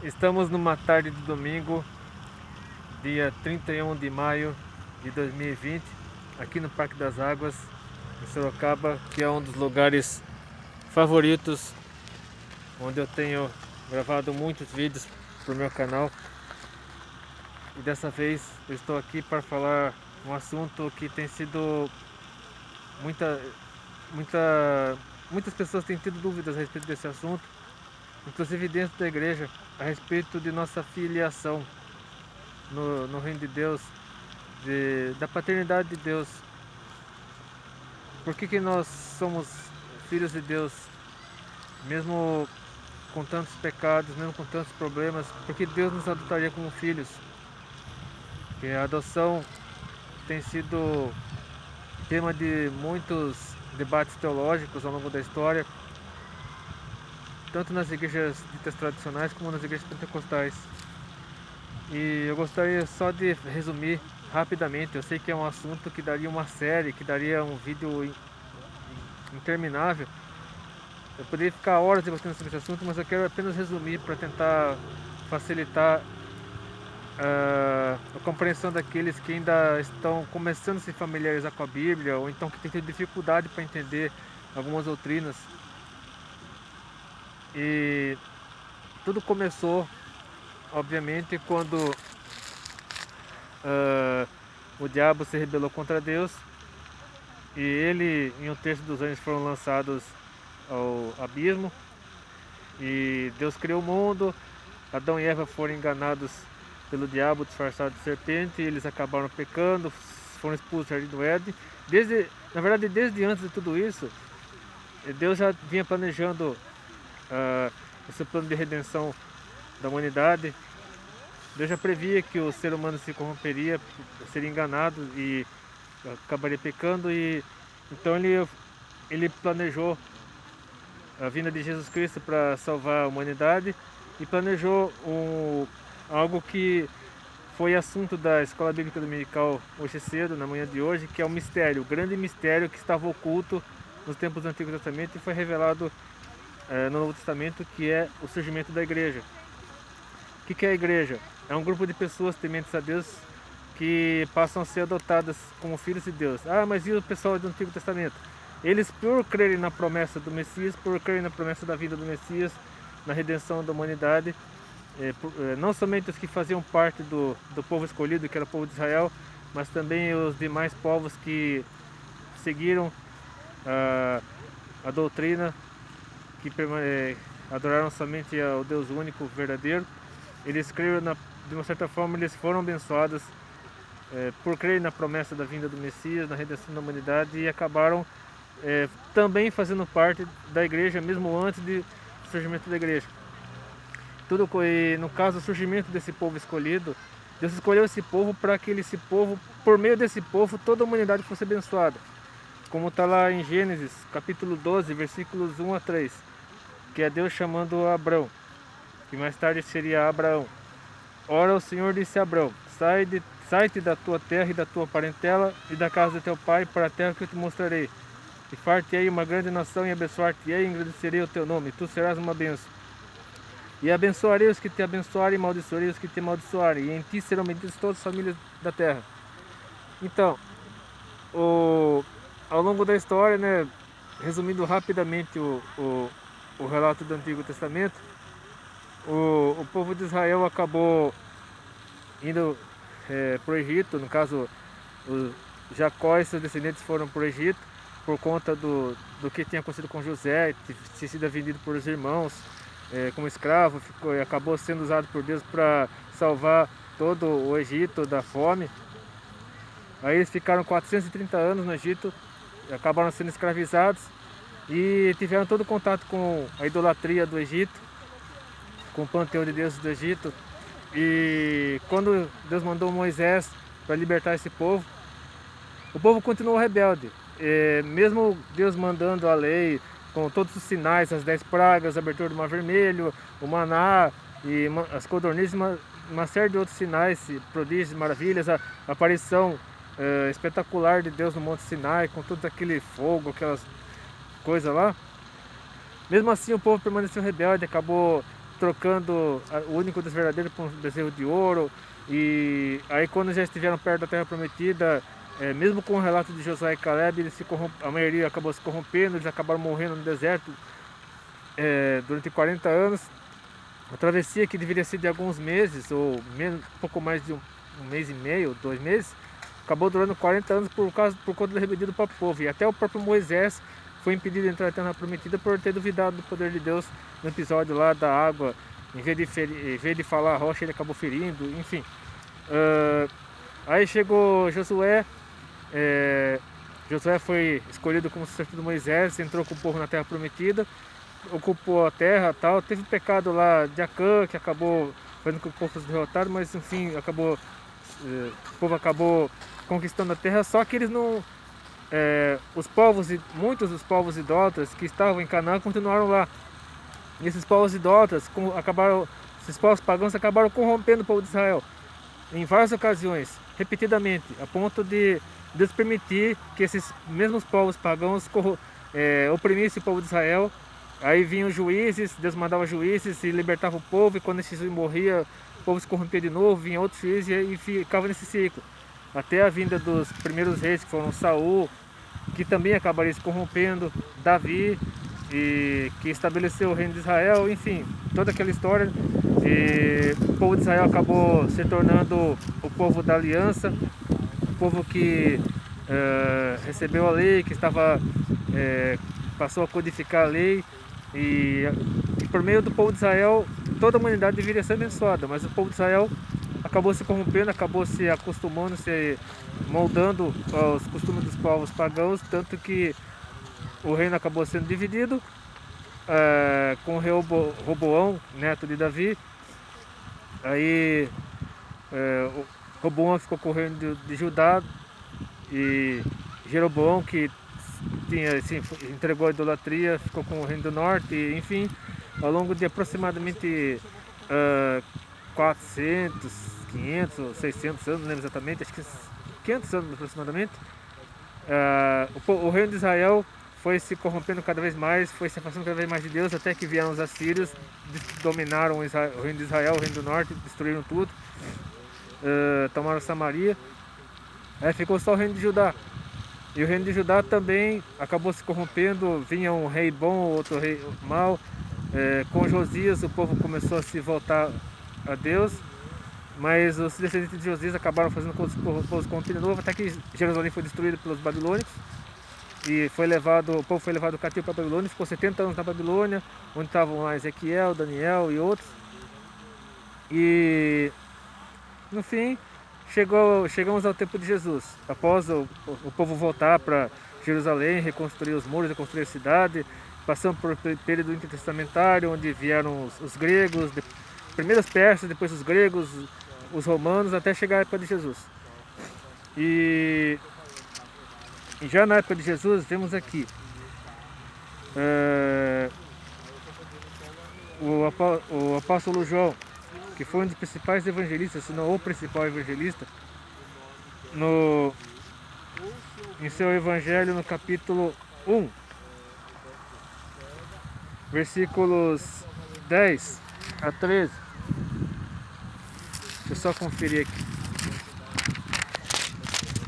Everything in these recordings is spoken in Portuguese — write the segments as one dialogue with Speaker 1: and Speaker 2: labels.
Speaker 1: Estamos numa tarde de domingo, dia 31 de maio de 2020, aqui no Parque das Águas, em Sorocaba, que é um dos lugares favoritos, onde eu tenho gravado muitos vídeos para o meu canal. E dessa vez eu estou aqui para falar um assunto que tem sido muita, muita, muitas pessoas têm tido dúvidas a respeito desse assunto, inclusive dentro da igreja, a respeito de nossa filiação no reino de Deus, da paternidade de Deus. Por que nós somos filhos de Deus, mesmo com tantos pecados, mesmo com tantos problemas? Porque Deus nos adotaria como filhos? E a adoção tem sido tema de muitos debates teológicos ao longo da história, tanto nas igrejas ditas tradicionais como nas igrejas pentecostais. E eu gostaria só de resumir rapidamente. Eu sei que é um assunto que daria uma série, que daria um vídeo interminável. Eu poderia ficar horas debatendo sobre esse assunto, mas eu quero apenas resumir para tentar facilitar a compreensão daqueles que ainda estão começando a se familiarizar com a Bíblia, ou então que têm tido dificuldade para entender algumas doutrinas. E tudo começou, obviamente, quando o diabo se rebelou contra Deus, e ele e um terço dos anjos foram lançados ao abismo. E Deus criou o mundo, Adão e Eva foram enganados pelo diabo disfarçado de serpente, e eles acabaram pecando, foram expulsos do jardim do Éden. Na verdade, desde antes de tudo isso, Deus já vinha planejando esse plano de redenção da humanidade. Deus já previa que o ser humano se corromperia, seria enganado e acabaria pecando, e então ele planejou a vinda de Jesus Cristo para salvar a humanidade, e planejou algo que foi assunto da Escola Bíblica Dominical hoje cedo, na manhã de hoje, que é o mistério, o grande mistério que estava oculto nos tempos do Antigo Testamento e foi revelado no Novo Testamento, que é o surgimento da igreja. O que é a igreja? É um grupo de pessoas tementes a Deus que passam a ser adotadas como filhos de Deus. Ah, mas e o pessoal do Antigo Testamento? Eles, por crerem na promessa do Messias, por crerem na promessa da vida do Messias, na redenção da humanidade, não somente os que faziam parte do povo escolhido, que era o povo de Israel, mas também os demais povos que seguiram a doutrina, que adoraram somente ao Deus único, verdadeiro. Eles creram, de uma certa forma, eles foram abençoados por crer na promessa da vinda do Messias, na redenção da humanidade, e acabaram também fazendo parte da igreja, mesmo antes do surgimento da igreja. E no caso, o surgimento desse povo escolhido, Deus escolheu esse povo para que esse povo, por meio desse povo, toda a humanidade fosse abençoada. Como está lá em Gênesis, capítulo 12, versículos 1 a 3, que é Deus chamando Abrão, que mais tarde seria Abraão. Ora, o Senhor disse a Abrão: sai-te da tua terra e da tua parentela e da casa de teu pai para a terra que eu te mostrarei. E far-te-ei uma grande nação, e abençoar-te-ei, e engrandecerei o teu nome, e tu serás uma bênção. E abençoarei os que te abençoarem, e amaldiçoarei os que te amaldiçoarem, e em ti serão benditas todas as famílias da terra. Então, ao longo da história, né, resumindo rapidamente o relato do Antigo Testamento, o povo de Israel acabou indo para o Egito. No caso, Jacó e seus descendentes foram para o Egito por conta do que tinha acontecido com José, tinha sido vendido por os irmãos como escravo, e acabou sendo usado por Deus para salvar todo o Egito da fome. Aí eles ficaram 430 anos no Egito, acabaram sendo escravizados e tiveram todo contato com a idolatria do Egito, com o panteão de deuses do Egito. E quando Deus mandou Moisés para libertar esse povo, o povo continuou rebelde. Mesmo Deus mandando a lei, com todos os sinais, as 10 pragas, a abertura do Mar Vermelho, o maná e as codornizes, uma série de outros sinais, prodígios, maravilhas, a aparição espetacular de Deus no Monte Sinai, com todo aquele fogo, aquelas coisas lá. Mesmo assim, o povo permaneceu rebelde, acabou trocando o único Deus verdadeiro por um bezerro de ouro. E aí quando já estiveram perto da terra prometida, mesmo com o relato de Josué e Caleb, a maioria acabou se corrompendo, eles acabaram morrendo no deserto durante 40 anos. A travessia, que deveria ser de alguns meses, ou menos, pouco mais de um mês e meio, 2 meses, acabou durando 40 anos por conta da rebeldia do próprio povo. E até o próprio Moisés foi impedido de entrar na terra prometida por ter duvidado do poder de Deus no episódio lá da água. Em vez de falar a rocha, ele acabou ferindo, enfim. Aí chegou Josué. Josué foi escolhido como sucessor de Moisés, entrou com o povo na terra prometida, ocupou a terra, tal. Teve o pecado lá de Acã, que acabou fazendo com que o povo fosse derrotado, mas enfim, o povo acabou conquistando a terra. Só que eles não, muitos dos povos idólatras que estavam em Canaã continuaram lá. E esses povos idólatras esses povos pagãos acabaram corrompendo o povo de Israel em várias ocasiões, repetidamente, a ponto de Deus permitir que esses mesmos povos pagãos oprimissem o povo de Israel. Aí vinham juízes, Deus mandava juízes e libertava o povo, e quando esse juiz morria, o povo se corrompia de novo, vinha outro juiz e ficava nesse ciclo. Até a vinda dos primeiros reis, que foram Saul, que também acabaria se corrompendo, Davi, e que estabeleceu o reino de Israel, enfim, toda aquela história. E o povo de Israel acabou se tornando o povo da aliança, o povo que recebeu a lei, que passou a codificar a lei, e por meio do povo de Israel toda a humanidade deveria ser abençoada, mas o povo de Israel acabou se corrompendo, acabou se acostumando, se moldando aos costumes dos povos pagãos, tanto que o reino acabou sendo dividido com Roboão, neto de Davi. Aí o Roboão ficou com o reino de Judá, e Jeroboão, que entregou a idolatria, ficou com o reino do norte. E, enfim, ao longo de aproximadamente 400, 500 ou 600 anos, não lembro exatamente, acho que 500 anos aproximadamente, o reino de Israel foi se corrompendo cada vez mais, foi se afastando cada vez mais de Deus, até que vieram os assírios, dominaram o reino de Israel, o reino do norte, destruíram tudo, tomaram Samaria. Aí ficou só o reino de Judá. E o reino de Judá também acabou se corrompendo, vinha um rei bom, outro rei mau. Com Josias o povo começou a se voltar a Deus, mas os descendentes de Josias acabaram fazendo com que o povo se corrompia de novo, até que Jerusalém foi destruída pelos babilônicos. E o povo foi levado cativo para a Babilônia, ficou 70 anos na Babilônia, onde estavam lá Ezequiel, Daniel e outros. E no fim, chegamos ao tempo de Jesus. Após o povo voltar para Jerusalém, reconstruir os muros, reconstruir a cidade, passando por um período intertestamentário, onde vieram os gregos, primeiro os persas, depois os gregos, os romanos, até chegar à época de Jesus. E já na época de Jesus, vemos aqui o apóstolo João, que foi um dos principais evangelistas, se não o principal evangelista, em seu evangelho, no capítulo 1, versículos 10 a 13. Deixa eu só conferir aqui,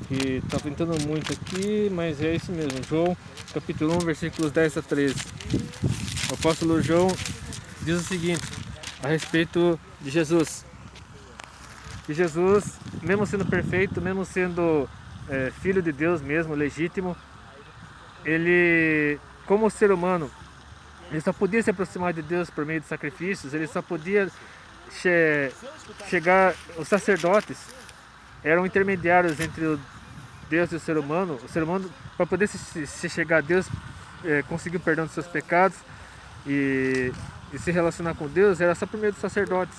Speaker 1: que tá pintando muito aqui, mas é isso mesmo. João, capítulo 1, versículos 10 a 13. O apóstolo João diz o seguinte a respeito de Jesus: que Jesus, mesmo sendo perfeito, mesmo sendo filho de Deus mesmo, legítimo, ele, como ser humano, ele só podia se aproximar de Deus por meio de sacrifícios. Ele só podia chegar. Os sacerdotes eram intermediários entre o Deus e o ser humano. O ser humano, para poder se chegar a Deus, conseguir o perdão dos seus pecados e se relacionar com Deus, era só por meio dos sacerdotes,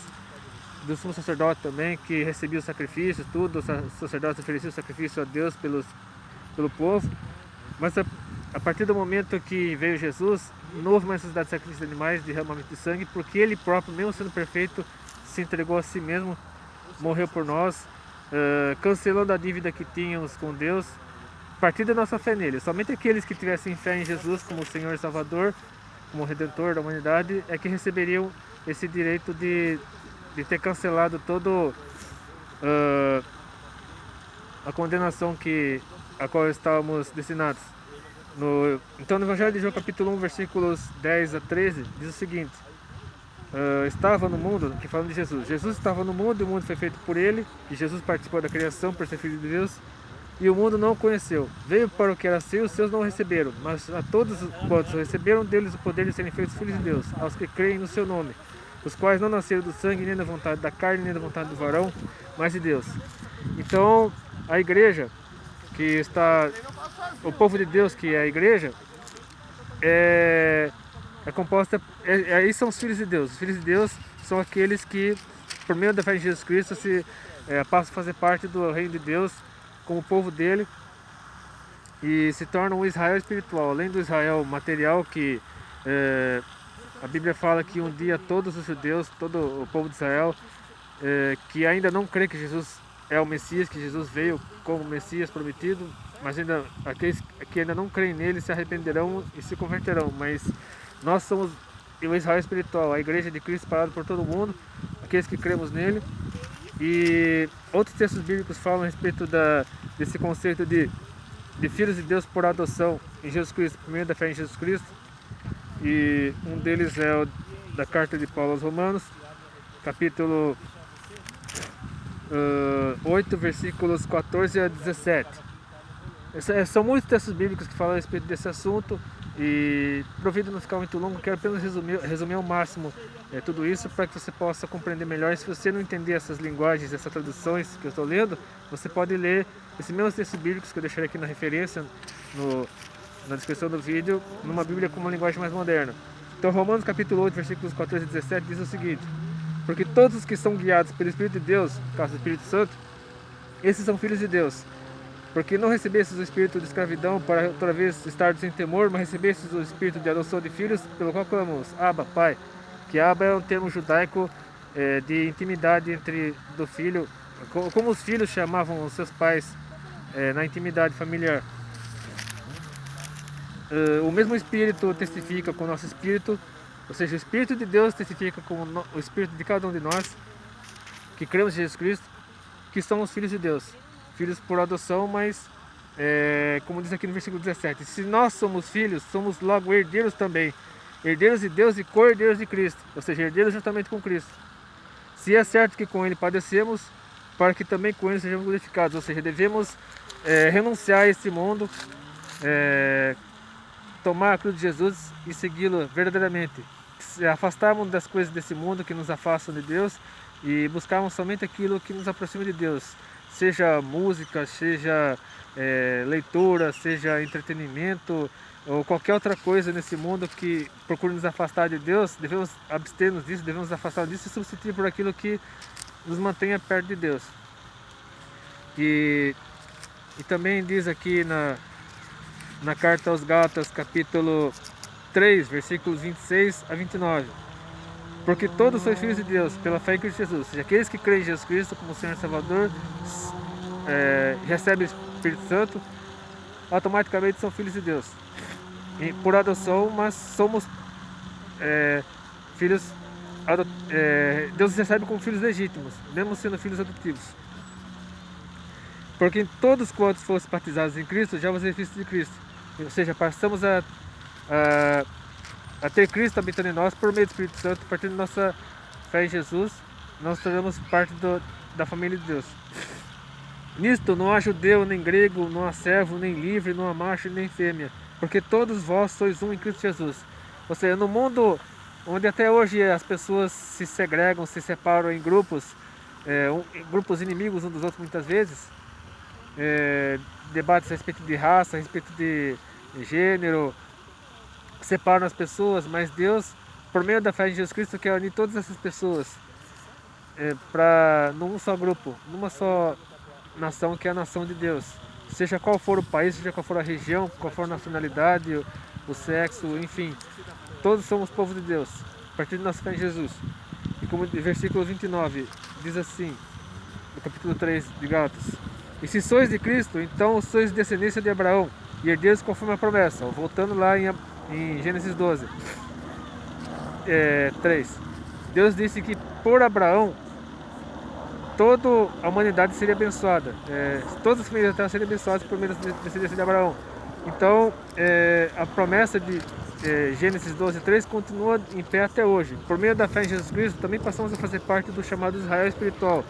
Speaker 1: do sumo sacerdote também, que recebia os sacrifícios, tudo. Os sacerdotes ofereciam o sacrifício a Deus pelo povo. Mas a partir do momento que veio Jesus, não houve mais necessidade de sacrifício de animais, de derramamento de sangue, porque Ele próprio, mesmo sendo perfeito, se entregou a si mesmo, morreu por nós, cancelando a dívida que tínhamos com Deus, a partir da nossa fé nele. Somente aqueles que tivessem fé em Jesus como Senhor e Salvador, como Redentor da humanidade, é que receberiam esse direito de ter cancelado todo a condenação a qual estávamos destinados. Então no Evangelho de João capítulo 1, versículos 10 a 13, diz o seguinte: estava no mundo, que falando de Jesus. Jesus estava no mundo e o mundo foi feito por ele, e Jesus participou da criação por ser filho de Deus, e o mundo não o conheceu. Veio para o que era seu, os seus não o receberam, mas a todos quantos o receberam, deles o poder de serem feitos filhos de Deus, aos que creem no seu nome, os quais não nasceram do sangue, nem da vontade da carne, nem da vontade do varão, mas de Deus. Então, a igreja, que está, o povo de Deus, que é a igreja, é composta, aí são os filhos de Deus. Os filhos de Deus são aqueles que, por meio da fé em Jesus Cristo, passam a fazer parte do reino de Deus, como povo dele, e se tornam um Israel espiritual, além do Israel material, que a Bíblia fala que um dia todos os judeus, todo o povo de Israel, que ainda não crê que Jesus é o Messias, que Jesus veio como Messias prometido, mas ainda aqueles que ainda não creem nele se arrependerão e se converterão. Mas nós somos o Israel espiritual, a igreja de Cristo espalhada por todo o mundo, aqueles que cremos nele. E outros textos bíblicos falam a respeito desse conceito de filhos de Deus por adoção em Jesus Cristo, por meio da fé em Jesus Cristo. E um deles é o da carta de Paulo aos Romanos, capítulo 8, versículos 14 a 17. São muitos textos bíblicos que falam a respeito desse assunto, e provido não ficar muito longo, quero apenas resumir ao máximo tudo isso para que você possa compreender melhor. E se você não entender essas linguagens, essas traduções que eu estou lendo, você pode ler esses mesmos textos bíblicos que eu deixarei aqui na referência, na descrição do vídeo, numa Bíblia com uma linguagem mais moderna. Então, Romanos capítulo 8, versículos 14 e 17 diz o seguinte: porque todos os que são guiados pelo Espírito de Deus, no caso do Espírito Santo, esses são filhos de Deus. Porque não recebestes o espírito de escravidão para outra vez estar sem temor, mas recebestes o espírito de adoção de filhos, pelo qual clamamos, Abba, Pai. Que Abba é um termo judaico de intimidade do filho, como os filhos chamavam os seus pais na intimidade familiar. O mesmo Espírito testifica com o nosso espírito, ou seja, o Espírito de Deus testifica com o espírito de cada um de nós, que cremos em Jesus Cristo, que somos filhos de Deus. Filhos por adoção, mas como diz aqui no versículo 17, se nós somos filhos, somos logo herdeiros também, herdeiros de Deus e co-herdeiros de Cristo, ou seja, herdeiros juntamente com Cristo. Se é certo que com ele padecemos, para que também com ele sejamos glorificados, ou seja, devemos renunciar a esse mundo, tomar a cruz de Jesus e segui-lo verdadeiramente, afastarmos das coisas desse mundo que nos afastam de Deus e buscarmos somente aquilo que nos aproxima de Deus. Seja música, seja leitura, seja entretenimento ou qualquer outra coisa nesse mundo que procure nos afastar de Deus, devemos abster-nos disso, devemos nos afastar disso e substituir por aquilo que nos mantenha perto de Deus. E também diz aqui na carta aos Gálatas, capítulo 3, versículos 26 a 29. Porque todos sois filhos de Deus, pela fé em Cristo Jesus. Ou seja, aqueles que creem em Jesus Cristo como Senhor e Salvador, recebem o Espírito Santo, automaticamente são filhos de Deus. E por adoção, mas somos filhos, Deus recebe como filhos legítimos, mesmo sendo filhos adotivos. Porque todos quantos fossem batizados em Cristo, já vos revestes de Cristo. Ou seja, passamos a ter Cristo habitando em nós por meio do Espírito Santo, a partir da nossa fé em Jesus, nós tornamos parte da família de Deus. Nisto não há judeu nem grego, não há servo nem livre, não há macho nem fêmea, porque todos vós sois um em Cristo Jesus. Ou seja, no mundo onde até hoje as pessoas se segregam, se separam em grupos, grupos inimigos uns dos outros muitas vezes, debates a respeito de raça, a respeito de gênero, separam as pessoas, mas Deus, por meio da fé em Jesus Cristo, quer unir todas essas pessoas num só grupo, numa só nação, que é a nação de Deus. Seja qual for o país, seja qual for a região, qual for a nacionalidade, o sexo, enfim, todos somos povo de Deus, a partir de nossa fé em Jesus. E como o versículo 29 diz assim, no capítulo 3 de Gálatas: e se sois de Cristo, então sois descendência de Abraão, e herdeiros conforme a promessa. Voltando lá em Gênesis 12, 3. Deus disse que por Abraão toda a humanidade seria abençoada. Todas as famílias da terra seriam abençoadas por meio da descendência de Abraão. Então, a promessa de Gênesis 12:3 continua em pé até hoje. Por meio da fé em Jesus Cristo, também passamos a fazer parte do chamado Israel espiritual.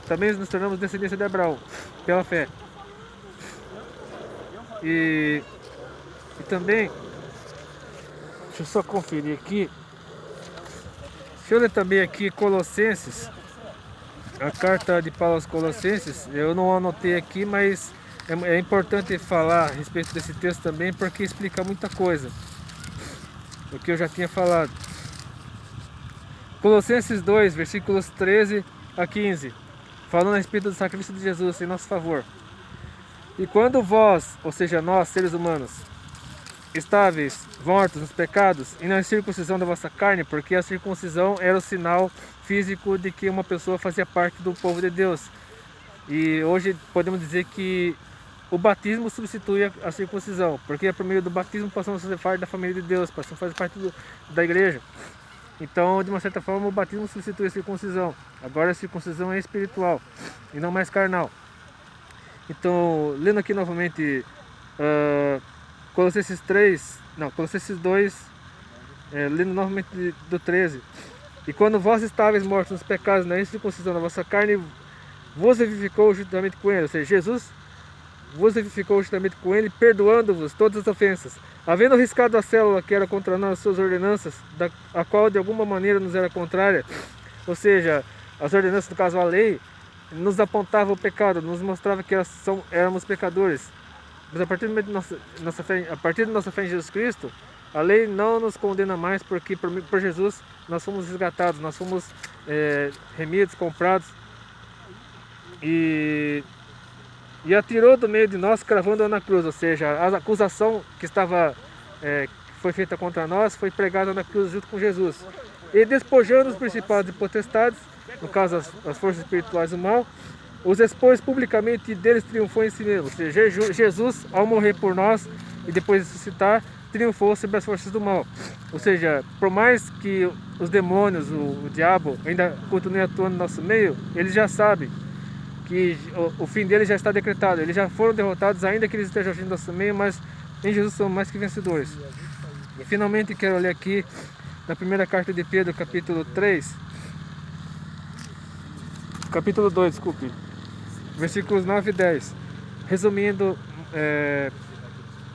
Speaker 1: Também nos tornamos descendência de Abraão, pela fé. E também, deixa eu só conferir aqui. Deixa eu ler também aqui Colossenses, a carta de Paulo aos Colossenses. Eu não anotei aqui, mas é importante falar a respeito desse texto também, porque explica muita coisa, o que eu já tinha falado. Colossenses 2, versículos 13 a 15, falando a respeito do sacrifício de Jesus em nosso favor. E quando vós, ou seja, nós, seres humanos, estáveis, mortos nos pecados, e na circuncisão da vossa carne, porque a circuncisão era o sinal físico de que uma pessoa fazia parte do povo de Deus. E hoje podemos dizer que o batismo substitui a circuncisão, porque por meio do batismo passamos a fazer parte da família de Deus, passamos a fazer parte da igreja. Então, de uma certa forma, o batismo substitui a circuncisão. Agora a circuncisão é espiritual e não mais carnal. Então, lendo aqui novamente Colossenses 2, lendo novamente do 13. E quando vós estáveis mortos nos pecados, na incircuncisão da vossa carne, vos vivificou juntamente com ele. Ou seja, Jesus vos vivificou juntamente com ele, perdoando-vos todas as ofensas, havendo riscado a célula que era contra nós, suas ordenanças, a qual de alguma maneira nos era contrária. Ou seja, as ordenanças, no caso a lei, nos apontava o pecado, nos mostrava que éramos pecadores. Mas a partir da nossa fé em Jesus Cristo, a lei não nos condena mais, porque por Jesus nós fomos resgatados, nós fomos remidos, comprados, e atirou do meio de nós, cravando-a na cruz. Ou seja, a acusação que foi feita contra nós foi pregada na cruz junto com Jesus. E despojando os principados e potestades, no caso as forças espirituais do mal, os expôs publicamente e deles triunfou em si mesmo. Ou seja, Jesus, ao morrer por nós e depois ressuscitar, triunfou sobre as forças do mal. Ou seja, por mais que os demônios, o diabo, ainda continuem atuando no nosso meio, eles já sabem que o fim deles já está decretado. Eles já foram derrotados, ainda que eles estejam agindo no nosso meio, mas em Jesus são mais que vencedores. E finalmente quero ler aqui na primeira carta de Pedro, capítulo 2, versículos 9 e 10. Resumindo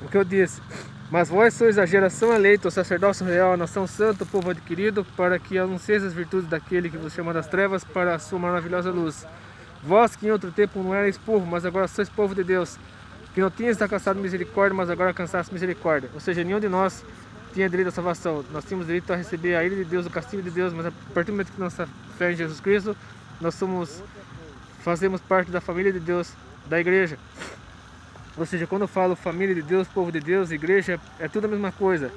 Speaker 1: o que eu disse: mas vós sois a geração eleita, o sacerdócio real, a nação santa, o povo adquirido, para que anuncieis as virtudes daquele que vos chama das trevas para a sua maravilhosa luz. Vós que em outro tempo não erais povo, mas agora sois povo de Deus, que não tinhas alcançado misericórdia, mas agora alcançaste misericórdia. Ou seja, nenhum de nós tinha direito à salvação. Nós tínhamos direito a receber a ira de Deus, o castigo de Deus, mas a partir do momento que nossa fé em Jesus Cristo, nós fazemos parte da família de Deus, da igreja. Ou seja, quando eu falo família de Deus, povo de Deus, igreja, é tudo a mesma coisa.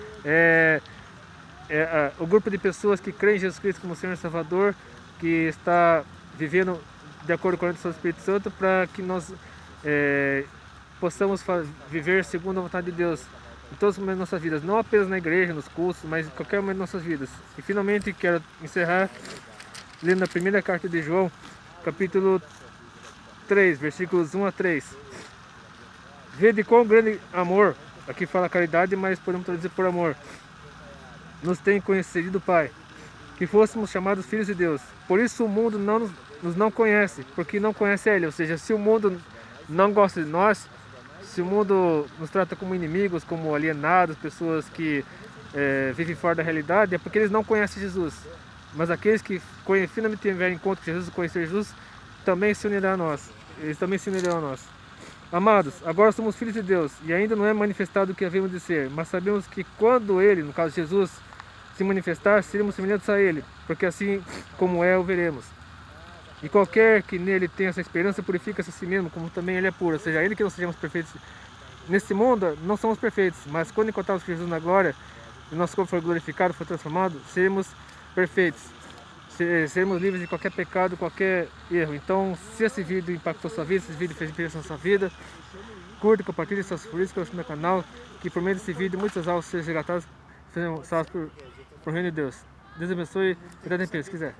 Speaker 1: O grupo de pessoas que creem em Jesus Cristo como Senhor e Salvador, que está vivendo de acordo com a orientação do Espírito Santo, para que nós possamos viver segundo a vontade de Deus em todos os momentos de nossas vidas, não apenas na igreja, nos cultos, mas em qualquer momento de nossas vidas. E finalmente quero encerrar lendo a primeira carta de João, capítulo 3, versículos 1 a 3. Vede quão grande amor, aqui fala caridade, mas podemos traduzir por amor, nos tem concedido o Pai, que fôssemos chamados filhos de Deus. Por isso o mundo nos não conhece, porque não conhece Ele. Ou seja, se o mundo não gosta de nós, se o mundo nos trata como inimigos, como alienados, pessoas que vivem fora da realidade, é porque eles não conhecem Jesus. Mas aqueles que finalmente tiverem encontro com Jesus, conhecer Jesus, também se unirão a nós. Eles também se unirão a nós. Amados, agora somos filhos de Deus, e ainda não é manifestado o que havemos de ser, mas sabemos que quando Ele, no caso Jesus, se manifestar, seremos semelhantes a Ele, porque assim como o veremos. E qualquer que nele tenha essa esperança, purifica-se a si mesmo, como também Ele é puro. Ou seja, ainda que não sejamos perfeitos nesse mundo, não somos perfeitos, mas quando encontrarmos com Jesus na glória, e nosso corpo for glorificado, for transformado, seremos perfeitos. Seremos livres de qualquer pecado, qualquer erro. Então, se esse vídeo impactou sua vida, se esse vídeo fez diferença na sua vida, curta, compartilhe suas políticas no canal, que por meio desse vídeo muitas almas sejam resgatadas, sejam salvas por reino de Deus. Deus abençoe. Cuidado em pé, se quiser.